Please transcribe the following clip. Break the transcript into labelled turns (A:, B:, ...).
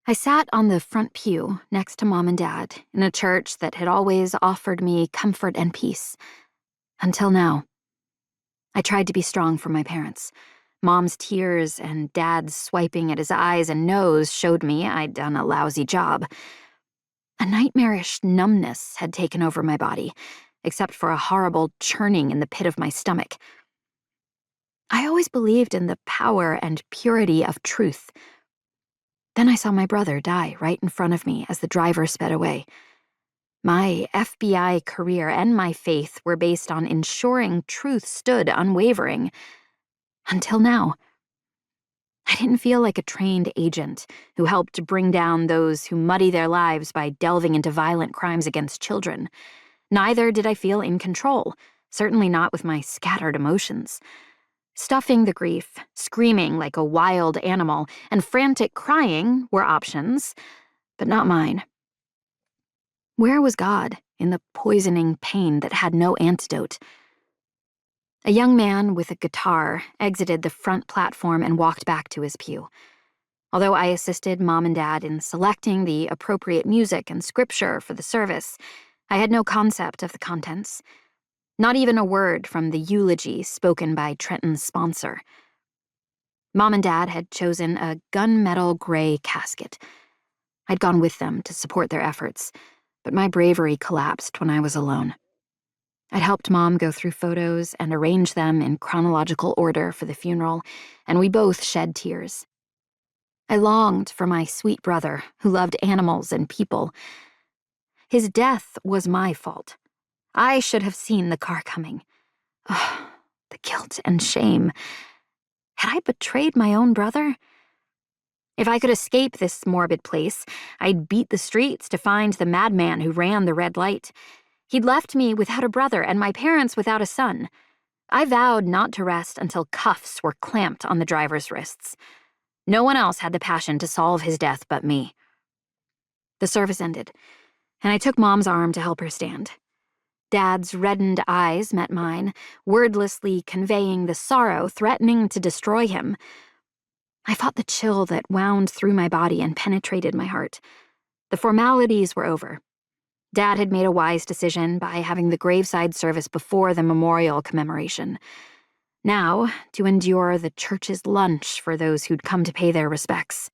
A: I sat on the front pew next to Mom and Dad in a church that had always offered me comfort and peace. Until now. I tried to be strong for my parents. Mom's tears and Dad's swiping at his eyes and nose showed me I'd done a lousy job. A nightmarish numbness had taken over my body, except for a horrible churning in the pit of my stomach. I always believed in the power and purity of truth. Then I saw my brother die right in front of me as the driver sped away. My FBI career and my faith were based on ensuring truth stood unwavering. Until now. I didn't feel like a trained agent who helped bring down those who muddy their lives by delving into violent crimes against children. Neither did I feel in control, certainly not with my scattered emotions. Stuffing the grief, screaming like a wild animal, and frantic crying were options, but not mine. Where was God in the poisoning pain that had no antidote? A young man with a guitar exited the front platform and walked back to his pew. Although I assisted Mom and Dad in selecting the appropriate music and scripture for the service, I had no concept of the contents. Not even a word from the eulogy spoken by Trenton's sponsor. Mom and Dad had chosen a gunmetal gray casket. I'd gone with them to support their efforts, but my bravery collapsed when I was alone. I'd helped Mom go through photos and arrange them in chronological order for the funeral, and we both shed tears. I longed for my sweet brother, who loved animals and people. His death was my fault. I should have seen the car coming. Oh, the guilt and shame. Had I betrayed my own brother? If I could escape this morbid place, I'd beat the streets to find the madman who ran the red light. He'd left me without a brother and my parents without a son. I vowed not to rest until cuffs were clamped on the driver's wrists. No one else had the passion to solve his death but me. The service ended, and I took Mom's arm to help her stand. Dad's reddened eyes met mine, wordlessly conveying the sorrow threatening to destroy him. I fought the chill that wound through my body and penetrated my heart. The formalities were over. Dad had made a wise decision by having the graveside service before the memorial commemoration. Now, to endure the church's lunch for those who'd come to pay their respects.